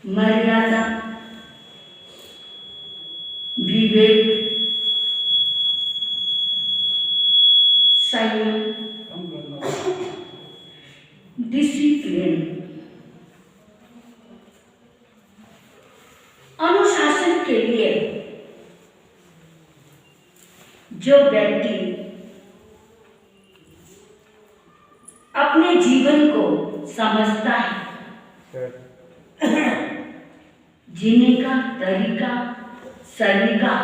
मर्यादा, विवेक, संयम, डिसिप्लिन। अनुशासन के लिए जो व्यक्ति अपने जीवन को समझता है, जीने का तरीका, सलीका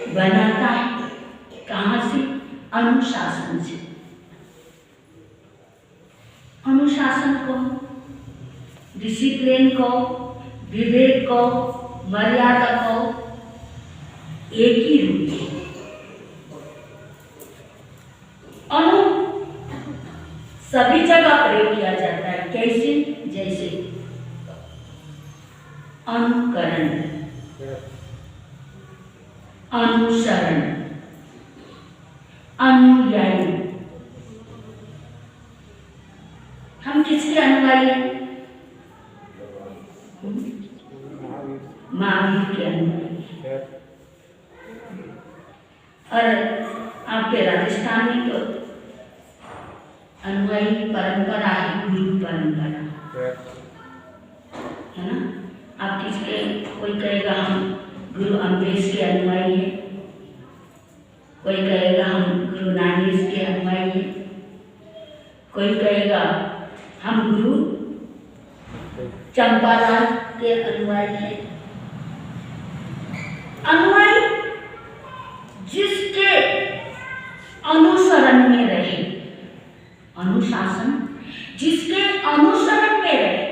बनाता है, कहाँ से? अनुशासन से। अनुशासन को, डिसिप्लिन को, विवेक को, मर्यादा को एक ही रूप है। अनु सभी जगह प्रयोग किया जाता है। कैसे? जैसे अनुकरण, अनुसरण, अनुयायी। हम किसके अनुयायी हैं? महावीर के अनुयायी। और आपके राजस्थान में तो अनुयायी परंपरा है, गुरु परंपरा है ना। आप किसके? कोई कहेगा हम गुरु अमरेश के अनुयायी हैं, कोई कहेगा हम गुरु नानक के अनुयायी हैं, कोई कहेगा हम गुरु चंपालाल के अनुयायी हैं। अनुयायी जिसके अनुसरण में रहे, अनुशासन जिसके अनुसरण में रहे,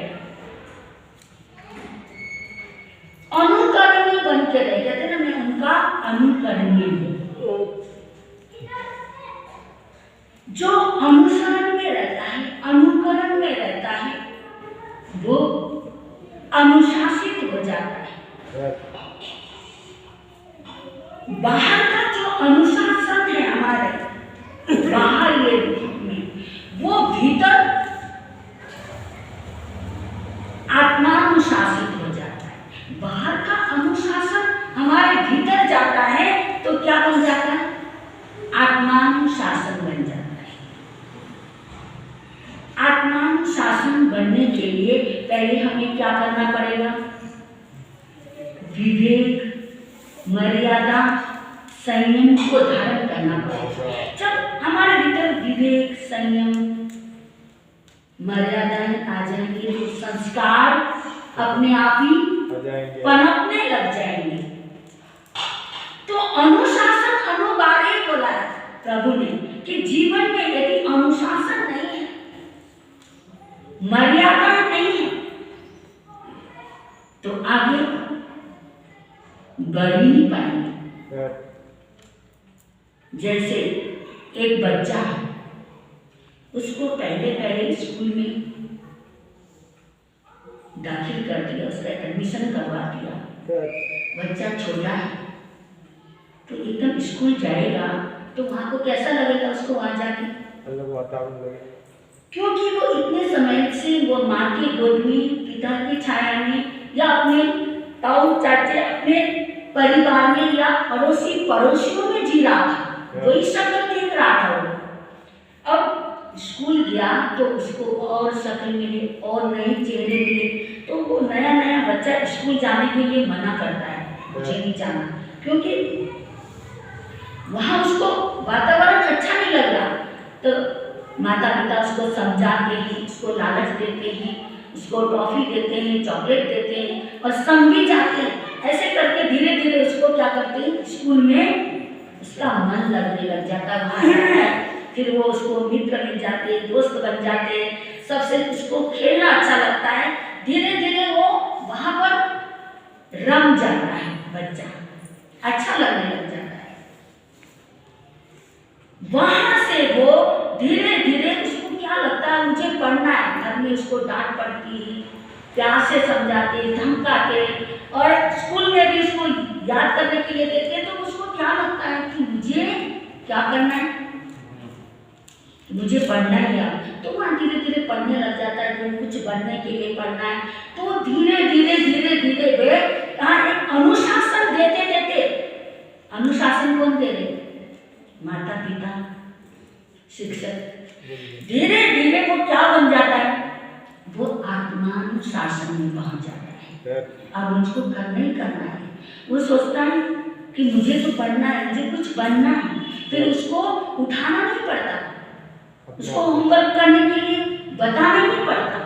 अनुकरणीय बन के रहे। कहते ना, मैं उनका अनुकरणीय हूं। जो अनुसरण में रहता है, अनुकरण में रहता है, वो अनुशासित हो जाता है। बाहर का जो अनुशासन है हमारे बाहर ये में, वो भीतर आत्मानुशासित हो जाता है। बाहर का अनुशासन हमारे भीतर जाता है तो क्या बन जाता है? आत्मानुशासन बन जाता है। आत्मानुशासन बनने के लिए पहले हमें क्या करना पड़ेगा? विवेक, मर्यादा, संयम को धारण करना पड़ेगा। जब हमारे भीतर विवेक, संयम, मर्यादाएं आ जाएंगी तो संस्कार अपने आप ही पनपने लग जाएंगे। तो अनुशासन अनुबारे बोला है प्रभु ने कि जीवन में यदि अनुशासन नहीं है, मर्यादा नहीं है, तो आगे बढ़ नहीं पाएंगे। जैसे एक बच्चा है, उसको पहले पहले स्कूल में दाखिल कर दिया, उसका एडमिशन करवा दिया। बच्चा छोटा है तो एकदम स्कूल जाएगा तो वहाँ को कैसा लगेगा? उसको वहाँ जाके अलग वातावरण लगेगा, क्योंकि वो इतने समय से वो माँ की गोद में, पिता की छाया में, या अपने ताऊ चाचे, अपने परिवार में या पड़ोसियों में जी रहा था। वही शक्ल देख रहा था वो। अब स्कूल गया तो उसको और शक्ल मिले और नए चेहरे मिले, तो वो नया नया बच्चा स्कूल जाने के लिए मना करता है, मुझे नहीं जाना, क्योंकि वहाँ उसको वातावरण अच्छा नहीं लग रहा। तो माता पिता उसको समझाते हैं, उसको लालच देते हैं, उसको टॉफी देते हैं, चॉकलेट देते हैं और संग भी जाते हैं। ऐसे करके धीरे धीरे उसको क्या करते हैं? स्कूल में उसका मन लगने लग जाता है। फिर वो उसको मित्र मिल जाते, दोस्त बन जाते, सबसे उसको खेलना अच्छा लगता है। धीरे धीरे वो वहाँ पर रम जाता है, बच्चा अच्छा लगने लग जाता है। वहां से वो धीरे धीरे उसको क्या लगता है? मुझे पढ़ना है। घर में उसको डांट पड़ती है, प्यार से समझाते, धमकाते, और स्कूल में भी उसको याद करने के लिए देते, तो उसको क्या लगता है कि मुझे क्या करना है? मुझे पढ़ना ही है, तो वहाँ धीरे धीरे पढ़ने लग जाता है कि कुछ बनने के लिए पढ़ना है। तो धीरे धीरे धीरे धीरे वे एक अनुशासन देते देते, अनुशासन कौन दे रहे? माता पिता, शिक्षक। धीरे धीरे वो क्या बन जाता है? वो आत्मानुशासन में पहुंच जाता है। अब मुझको करना ही करना है। वो सोचता है कि मुझे तो पढ़ना है, मुझे कुछ बनना है, फिर उसको उठाना नहीं पड़ता, उसको होमवर्क करने के लिए बताना नहीं पड़ता।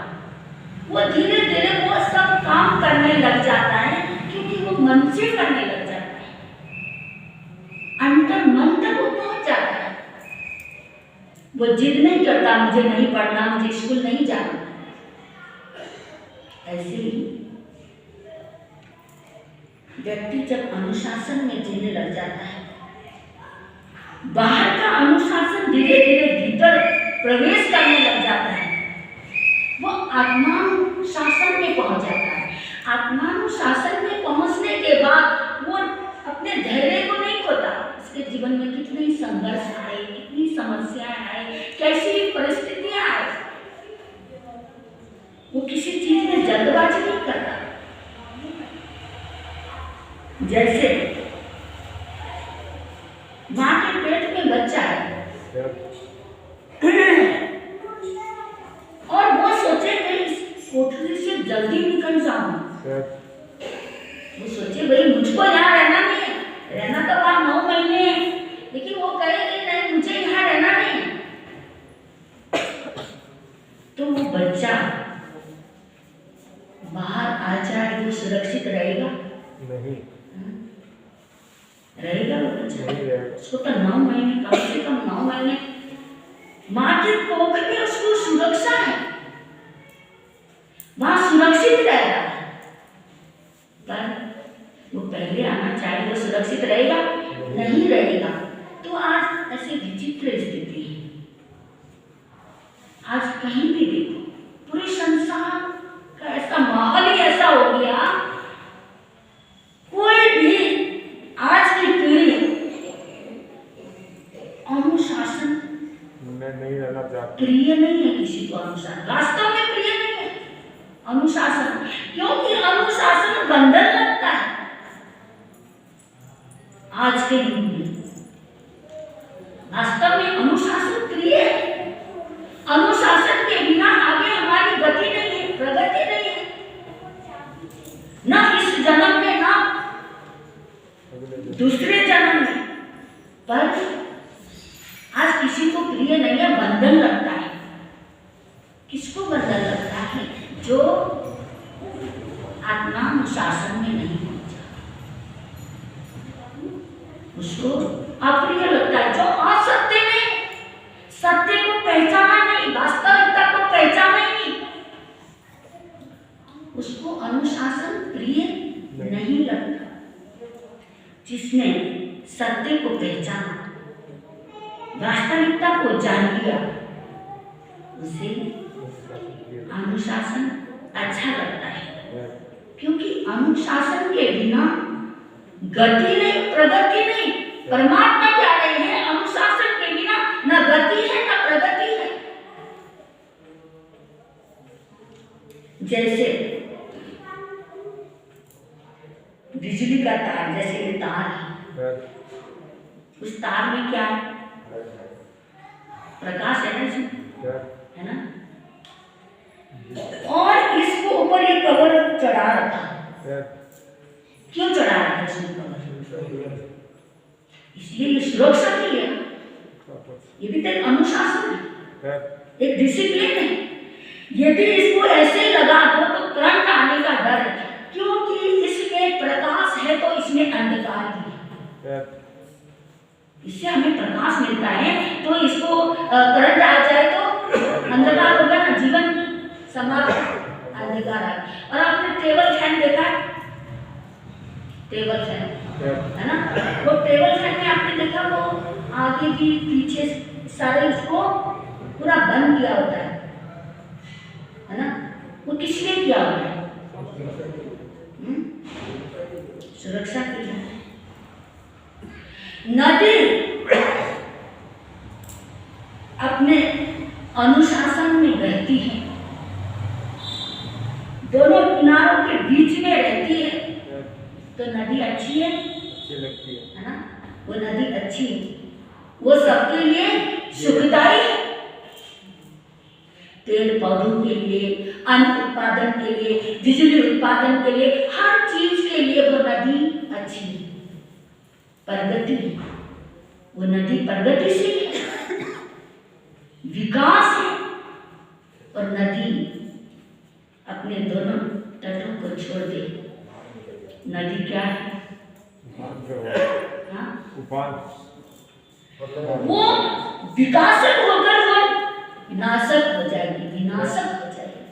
वो धीरे धीरे वो सब काम करने लग जाता है, क्योंकि वो मन से करने लग जाता है, अंतर मन तक वो पहुंच जाता है। वो जिद नहीं करता मुझे नहीं पढ़ना, मुझे स्कूल नहीं जाना। ऐसे ही व्यक्ति जब अनुशासन में जीने लग जाता है, बाहर का अनुशासन धीरे धीरे भीतर प्रवेश करने लग जाता है, वो आत्मानुशासन में पहुंच जाता है। आत्मानुशासन में पहुंचने के बाद वो अपने धैर्य को नहीं खोता। उसके जीवन में कितनी संघर्ष आए, कितनी समस्याएं आए, कैसी परिस्थितियां आए, वो किसी चीज में जल्दबाजी नहीं करता। जैसे माँ के पेट में बच्चा है और वो सोचे मैं इस कोठरी से जल्दी निकल जाऊं, वो सोचे भाई मुझको यहाँ रहना नहीं है, रहना तो वहाँ 9 महीने है, लेकिन वो कहेगी नहीं मुझे यहाँ रहना नहीं है। तो वो बच्चा बाहर आ जाए, वो सुरक्षित रहेगा? नहीं रहेगा वो बच्चा। उसको तो 9 महीने, कम से कम 9 महीने माँ के कोख में उसको सुरक्षा है, वहां सुरक्षित रहेगा। पर वो पहले आना चाहे, वो सुरक्षित रहेगा? नहीं रहेगा। तो आज ऐसी विचित्र स्थिति है। आज कहीं भी देखो, पूरे संसार का ऐसा माहौल ही ऐसा हो गया, कोई भी आज की पीढ़ी अनुशासन नहीं रहना चाहती, प्रिय नहीं है किसी को। अनुशासन वास्तव में प्रिय नहीं है अनुशासन, क्योंकि अनुशासन बंधन लगता है। आज के युग में वास्तव में अनुशासन प्रिय है। अनुशासन के बिना आगे हमारी गति नहीं है, प्रगति नहीं है, न इस जन्म में न दूसरे जन्म में। पर आज किसी को प्रिय नहीं है, बंधन लगता है। किसको बंधन लगता है? जो आत्मानुशासन में नहीं पहुंचा, उसको अप्रिय लगता है। जो असत्य में सत्य को पहचाना नहीं, वास्तविकता को पहचाना ही नहीं, उसको अनुशासन प्रिय नहीं लगता। जिसने सत्य को पहचाना, वास्तविकता को जान लिया, उसे अनुशासन अच्छा लगता है। क्योंकि अनुशासन के बिना गति नहीं, प्रगति नहीं। परमात्मा क्या रहे हैं? अनुशासन के बिना न गति है न प्रगति है। जैसे बिजली का तार, जैसे ये तार है, उस तार में क्या है? प्रकाश है ना इसमें, है ना? और इसको ऊपर ये कवर चढ़ा रखा है। क्यों चढ़ा रखा है इसमें कवर? इसलिए ये सुरक्षा के लिए। ये भी तो एक अनुशासन है, एक डिसिप्लिन है। यदि इसको ऐसे लगा दो तो करंट आने का डर है, क्योंकि इसमें प्रकाश है तो इसमें अंधकार भी है। इससे हमें प्रकाश मिलता है, तो इसको करंट आ जाए तो अंधकार होगा ना, जीवन समाप्त, अंधकार है। और आपने टेबल फैन देखा है? टेबल फैन है ना? वो टेबल फैन में आपने देखा वो आगे भी पीछे सारे उसको पूरा बंद किया होता है ना? वो किस लिए किया होता है? सुरक्षा के लिए। नदी अपने अनुशासन में रहती है, दोनों किनारों के बीच में रहती है, तो नदी अच्छी है, अच्छी लगती है ना? वो नदी अच्छी है, वो सबके लिए सुखदायी है, पेड़ पौधों के लिए, अन्न उत्पादन के लिए, बिजली उत्पादन के लिए, हर चीज के लिए वो नदी अच्छी है, प्रगति है, वो नदी प्रगतिशील है, विकास है। और नदी अपने दोनों तटों को छोड़ दे, नदी क्या है? वो विकासक होकर वो विनाशक हो जाएगी, विनाशक हो जाएगी।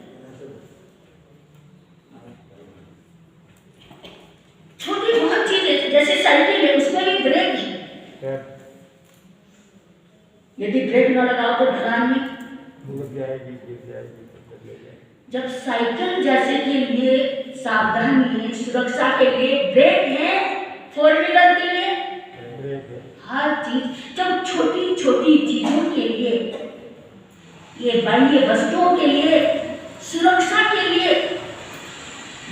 छोटी बहुत चीजें, जैसे साइकिल है, उसमें भी ब्रेक है, यदि ब्रेक न लगाओ तो ढलान में जब साइकिल जैसे के लिए सावधानी है, सुरक्षा के लिए ब्रेक है, फोर व्हीलर के लिए हर चीज, जब छोटी छोटी चीजों के लिए, ये बाह्य वस्तुओं के लिए, सुरक्षा के लिए,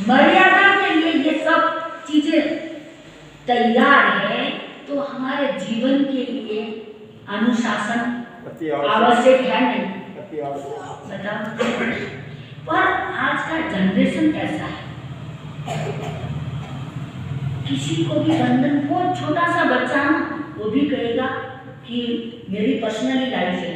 मर्यादा के लिए ये सब चीजें तैयार है, तो हमारे जीवन के लिए अनुशासन आवश्यक है नहीं? बताओ। पर आज का जनरेशन कैसा है? किसी को भी बंधन, बहुत छोटा सा बच्चा ना, वो भी कहेगा कि मेरी पर्सनली लाइफ है।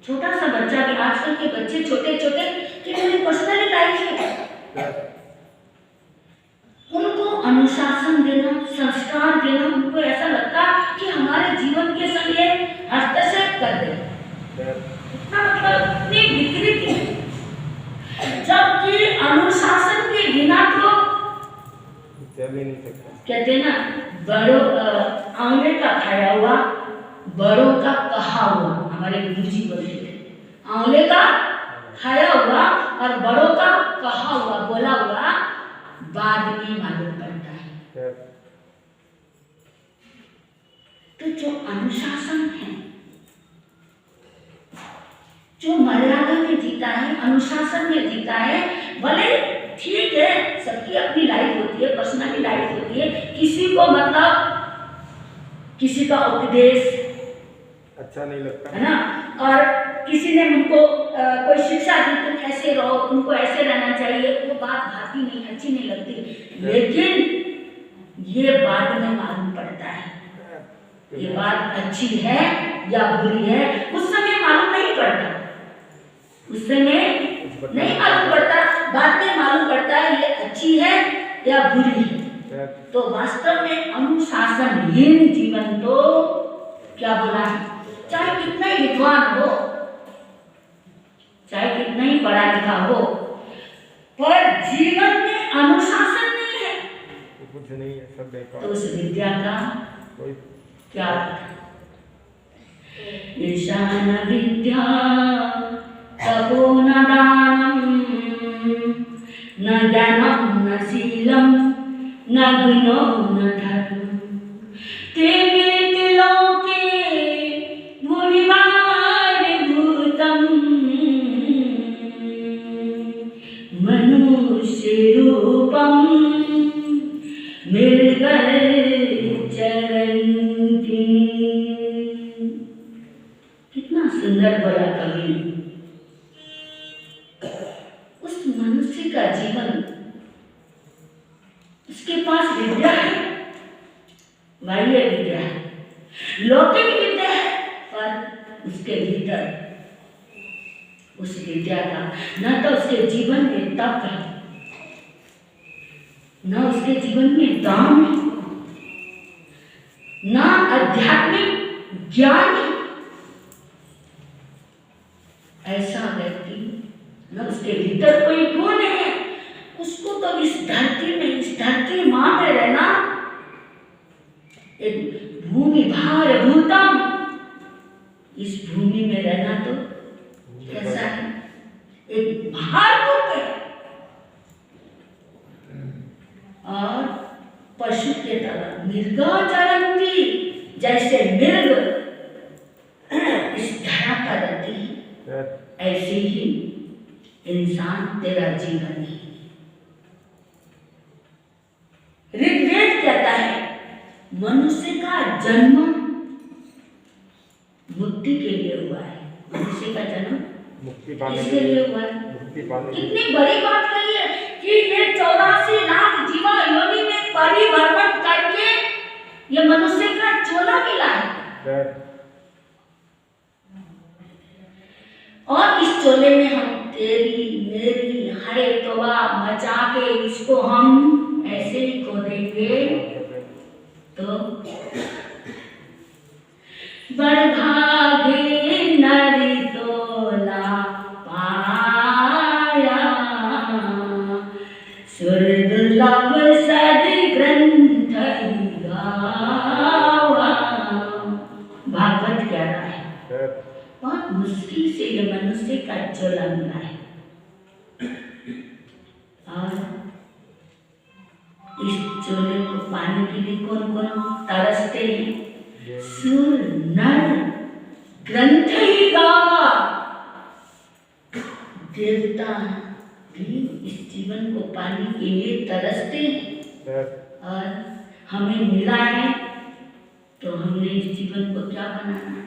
छोटा सा बच्चा भी, आजकल के बच्चे छोटे छोटे कि मेरी पर्सनली लाइफ है। उनको अनुशासन देना, संस्कार देना, उनको ऐसा लगता कि हमारे जीवन के संग ये हस्तक्षेप कर दे, इतना मतलब इतनी विकृति, जबकि अनुशासन के बिना तो चल ही नहीं सकता। कहते ना, बड़ों आंवले का खाया हुआ, बड़ों का कहा हुआ, हमारे गुरुजी बोलते थे, आंवले का खाया हुआ और बड़ों का कहा हुआ, बोला हुआ बाद में मालूम पड़ता है। तो जो अनुशासन है, जो मर्यादा में जीता है, अनुशासन में जीता है, भले ठीक है, सबकी अपनी लाइफ होती है, पर्सनली लाइफ होती है, किसी को मतलब किसी का उपदेश अच्छा नहीं लगता, है ना, और किसी ने उनको कोई शिक्षा दी, तुम ऐसे रहो, तुमको ऐसे रहना चाहिए, वो बात भाती नहीं, अच्छी नहीं लगती, लेकिन ये बाद में मालूम पड़ता है ये बात अच्छी है या बुरी है, उस समय मालूम नहीं पड़ता, उस समय नहीं मालूम पड़ता, बाद में मालूम पड़ता है ये अच्छी है या बुरी है। तो वास्तव में अनुशासनहीन जीवन तो क्या बोला है, चाहे कितना ही विद्वान हो, चाहे कितना ही पढ़ा लिखा हो, पर जीवन में अनुशासन नहीं है तो कुछ नहीं है, सब बेकार। तो उस विद्या का कोई क्या? ईशान विद्या तपो न दानम न ज्ञानम न शीलम न गुणो न धर्मम ते लोके भूरिवार भूतम मनुष्य रूपम मृगल चरन्ति। कितना सुंदर बोला कवि। उस मनुष्य का जीवन, उसके पास विद्या है, बाह्य विद्या है, लौकिक विद्या है, पर उसके भीतर उस विद्या का न तो उसके जीवन में तप है, न उसके जीवन में दान है, न आध्यात्मिक ज्ञान है। ऐसा व्यक्ति, न उसके भीतर कोई गुण है, उसको तो इस धरती में, इस धरती मां में रहना, एक भूमि भार भूतम, इस भूमि में रहना तो कैसा है, एक भार रूप है। और पशु के तरह मृगा चरन्ति, जैसे मृग इस धरा पर ऐसे ही इंसान तेरा जीवन है। ऋग्वेद कहता है मनुष्य का जन्म मुक्ति के लिए हुआ है। मनुष्य का जन्म मुक्ति पाने इसके लिए हुआ है। मुक्ति पाने कितनी बड़ी बात कही है कि ये 84 लाख जीवा योनि में परिवर्तन करके ये मनुष्य का चोला मिला है। और इस चोले में हम तेरी मेरी हाय तौबा मचा के इसको हम ऐसे ही खो देंगे तो बड़भागे नरी तोला पाया सुरदुर्लभ सद ग्रंथ गावा। भागवत कह रहा है बहुत मुश्किल से ये मनुष्य का चोला मिला है। और इस चोले को पाने के लिए कौन कौन तरसते हैं? सुर नर ग्रंथ ही गावा। देवता भी इस जीवन को पाने के लिए तरसते हैं। और हमें मिला है तो हमने इस जीवन को क्या बनाना है?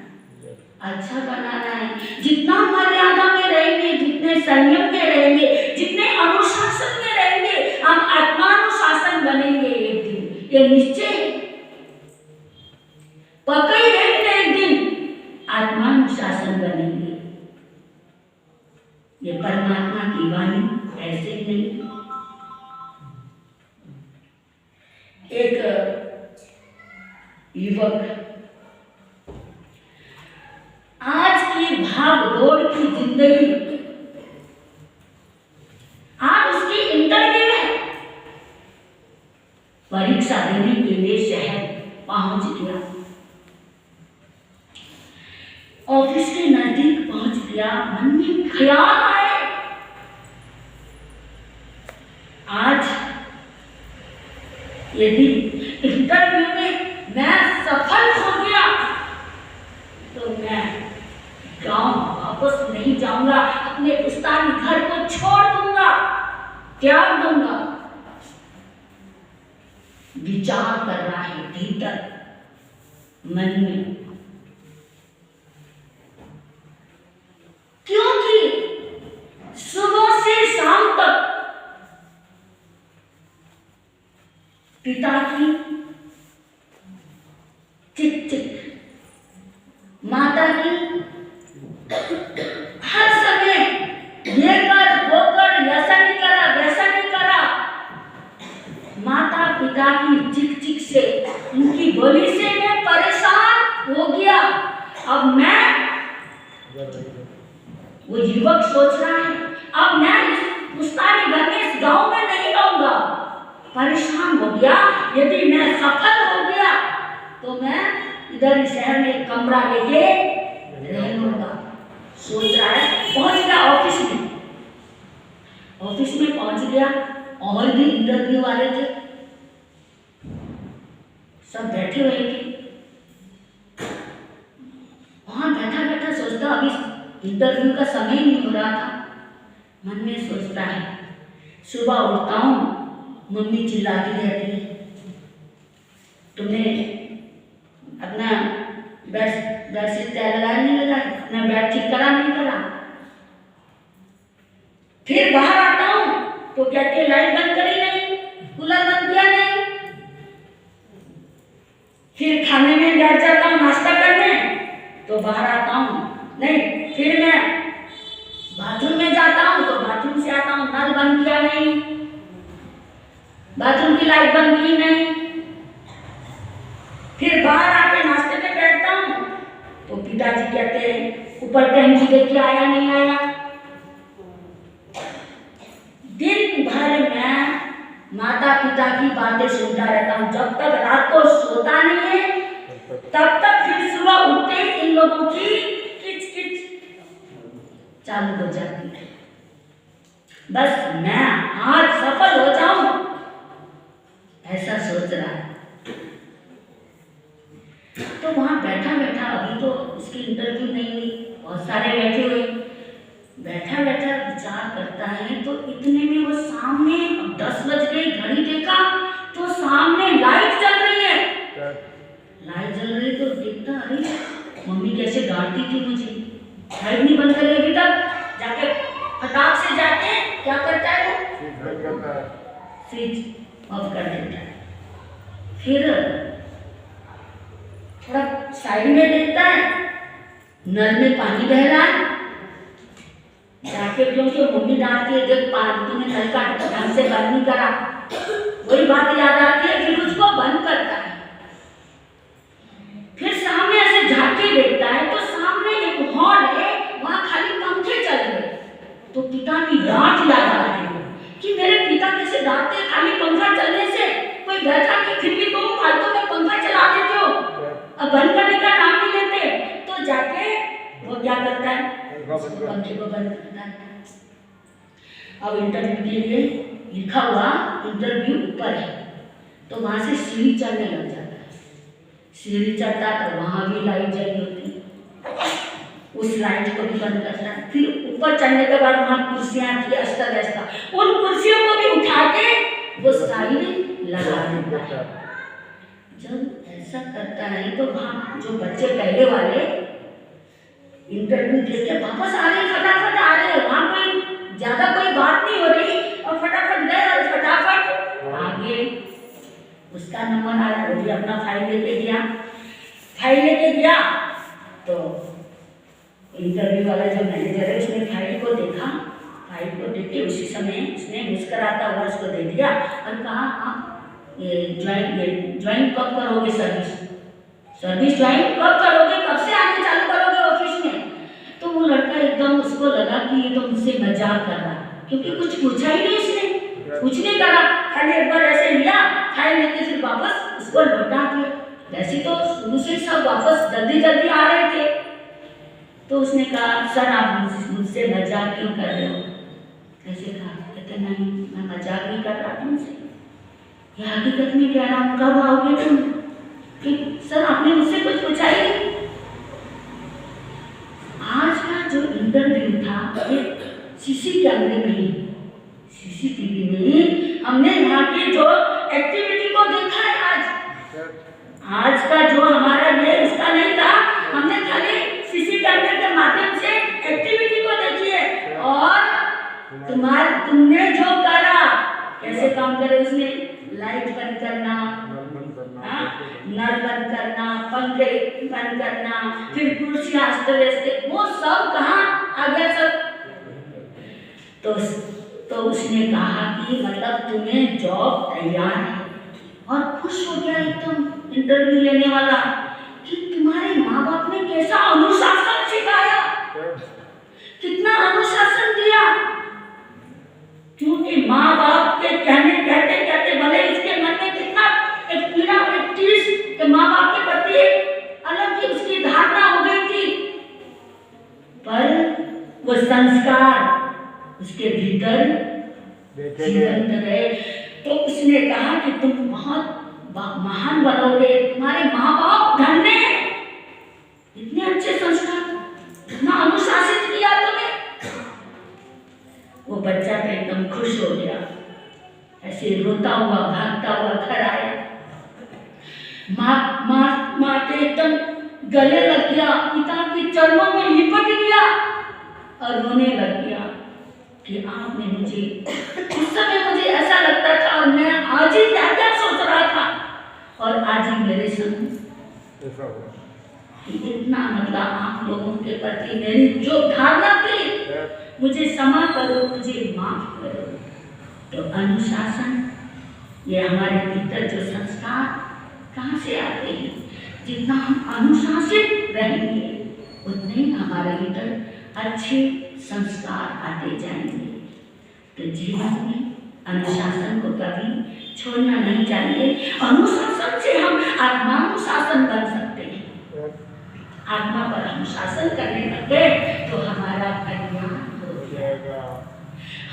अच्छा बनाना है। जितना मर्यादा में रहेंगे, जितने संयम में रहेंगे, जितने अनुशासन में रहेंगे, हम आत्मानुशासन बनेंगे एक दिन। ये निश्चय है, पक्का ही है कि एक दिन आत्मानुशासन बनेंगे। ये परमात्मा की वाणी ऐसे ही नहीं। एक युवक आज की भाग दौड़ की जिंदगी, आज उसकी इंटरव्यू है, परीक्षा देने के लिए शहर पहुंच गया। ऑफिस के नजदीक पहुंच गया। मन में ख्याल आए आज यदि इंटरव्यू में मैं सफल हो गया तो मैं गांव वापस नहीं जाऊंगा, अपने पुश्तैनी घर को छोड़ दूंगा, त्याग दूंगा। विचार कर रहा है भीतर मन में, क्योंकि सुबह से शाम तक पिता की चिक चिक, माता की हर समय ये कर वो कर, ऐसा नहीं करा वैसा नहीं करा। माता पिता की चिक चिक से, उनकी बोली से मैं परेशान हो गया। अब मैं, वो युवक सोच रहा है अब मैं इस पुश्तैनी घर में, इस गांव में नहीं रहूंगा। परेशान हो गया, यदि मैं सफल हो गया तो मैं इधर शहर में कमरा लेके रह लूंगा। सोच रहा है। पहुंच गया ऑफिस में। ऑफिस में पहुंच गया, और भी इंटरव्यू वाले थे, सब बैठे हुए थे। वहां बैठा बैठा सोचता, अभी इंटरव्यू का समय नहीं हो रहा था। मन में सोचता है सुबह उठता हूं, मम्मी चिल्लाती रहती है, तुमने अपना बेडशीट तैयार लगाया नहीं लगाया, अपना बेड ठीक करा नहीं करा। फिर बाहर आता हूं तो कहते लाइट बंद करी नहीं, कूलर बंद किया नहीं। फिर खाने में बैठ जाता हूं नाश्ता करने, तो बाहर आता हूं नहीं। फिर मैं बाथरूम में जाता हूं तो बाथरूम से आता हूं, नल बंद किया नहीं, बाथरूम की लाइट बंद की नहीं। फिर बाहर आके नाश्ते में बैठता हूँ तो पिताजी कहते हैं ऊपर टंकी देखिए आया नहीं आया। दिन भर मैं माता पिता की बातें सुनता रहता हूँ। जब तक रात को सोता नहीं है तब तक फिर सुबह उठते ही इन लोगों की किच किच चालू हो जाती है। बस मैं आज सफल हो जाऊं ऐसा सोच रहा है। तो वहां बैठा बैठा, अभी तो उसकी इंटरव्यू नहीं हुई, बहुत सारे बैठे हुए, बैठा बैठा विचार करता है तो इतने में वो सामने 10 बज गई, घड़ी देखा तो सामने लाइट जल रही है। लाइट जल रही तो देखता, अरे मम्मी कैसे डांटती थी मुझे, लाइट नहीं बंद करी अभी तक। जाके फटाक से जाके क्या करता है वो, स्विच ऑफ कर देता है। फिर थोड़ा साइड में देखता है, नल में पानी बह रहा है। जाके क्योंकि मम्मी डांटती है, देख पानी में नल का ढंग से बंद नहीं करा, वही बात याद आती है। फिर उसको बंद करता है। फिर सामने ऐसे झांके देखता है तो सामने एक हॉल है, वहां खाली पंखे चल रहे। तो पिता की डांट याद आ रही है कि मेरे पिता कैसे डांटते, खाली पंखा चलने से कोई बैठा नहीं, फिर भी तुम फालतू में पंखा चला देते हो, अब बंद करने का नाम नहीं लेते। तो जाके वो क्या करता है, पंखे को बंद करता है। अब इंटरव्यू के लिए लिखा हुआ इंटरव्यू ऊपर है, तो वहां से सीढ़ी चढ़ने लग जाता है। सीढ़ी चढ़ता तो वहां भी लाइट जली होती है, उस लाइट को भी बंद करता है। फिर ऊपर चढ़ने के बाद वहां कुर्सियां थी अस्त व्यस्त, उन कुर्सियों को भी उठा के वो साइड लगा देता है। जब ऐसा करता है तो वहां जो बच्चे पहले वाले इंटरव्यू देख के वापस आ रहे, फटाफट आ रहे, वहां कोई ज्यादा कोई बात नहीं हो रही और फटाफट गए और फटाफट आगे उसका नंबर आया, वो भी अपना फाइल लेके गया। फाइल लेके गया तो इंटरव्यू वाला जो मैनेजर है उसने फाइल को देखा। फाइल को देख के उसी समय उसने मुस्कुराता हुआ उसको दे दिया और कहा, आप ये ज्वाइन कब करोगे, सर्विस ज्वाइन कब करोगे, कब से आगे चालू करोगे ऑफिस में। तो वो लड़का एकदम, उसको लगा कि ये तो मुझसे मजाक कर रहा है, क्योंकि कुछ पूछा ही नहीं उसने, कुछ नहीं करा, खाली एक बार ऐसे लिया फाइल लेके फिर वापस उसको लौटा दिया। वैसे तो शुरू से सब वापस जल्दी जल्दी आ रहे थे। तो उसने कहा, सर आप मुझसे मजाक क्यों कर रहे हो? ऐसे कहा, कहते नहीं मैं मजाक नहीं कर रहा तुमसे, ये हकीकत में कह रहा हूँ, कब आओगे तुम? कि सर आपने मुझसे कुछ पूछा ही नहीं। आज का जो इंटरव्यू था ये सीसी कैमरे में, सीसीटीवी में हमने यहाँ की जो एक्टिविटी को देखा है। आज का जो हमारा ये इसका नहीं था, हमने खाली सीसी कैमरे के माध्यम से एक्टिविटी को देखी है। और तुमने जो करा, कैसे काम करे उसने, लाइट बंद करना, नल बंद करना, पंखे बंद करना, फिर कुर्सियां अस्त व्यस्त, वो सब कहाँ आ गया सब। तो उसने कहा कि मतलब तुम्हें जॉब तैयार है, और खुश हो गया एकदम इंटरव्यू लेने वाला कि तुम्हारे माँ बाप ने कैसा अनुशासन सिखाया, कितना अनुशासन दिया। क्योंकि माँ बाप के कहने कहते कहते भले इसके मन में कितना एक पीड़ा, एक टीस कि माँ बाप के प्रति अलग ही उसकी धारणा हो गई थी, पर वो संस्कार उसके भीतर जीवंत रहे। तो उसने कहा कि तुम बहुत महान बनोगे, तुम्हारे माँ बाप धन्य हैं, इतने अच्छे संस्कार, इतना अनुशासित किया तुम्हें। वो बच्चा तो एकदम खुश हो गया, ऐसे रोता हुआ भागता हुआ घर आया, माँ के एकदम गले लग गया, पिता के चरणों में लिपट गया और रोने लग गया कि आपने मुझे, उस समय मुझे ऐसा लगता था और मैं आज ही क्या क्या सोच रहा था, और आज ही मेरे संग इतना मतलब आप लोगों के प्रति मेरी जो धारणा थी, मुझे क्षमा करो, मुझे माफ करो। तो अनुशासन, ये हमारे भीतर जो संस्कार कहाँ से आते हैं, जितना हम अनुशासित रहेंगे उतने ही हमारे भीतर अच्छे संस्कार आते जाएंगे। तो जीवन में अनुशासन को कभी छोड़ना नहीं चाहिए। अनुशासन से हम आत्मानुशासन बन सकते हैं। आत्मा पर हम शासन करने लगे तो हमारा कल्याण हो जाएगा।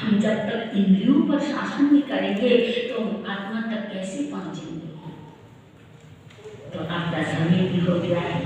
हम जब तक इंद्रियों पर शासन नहीं करेंगे तो आत्मा तक कैसे पहुंचेंगे। तो आपका समय भी हो गया है।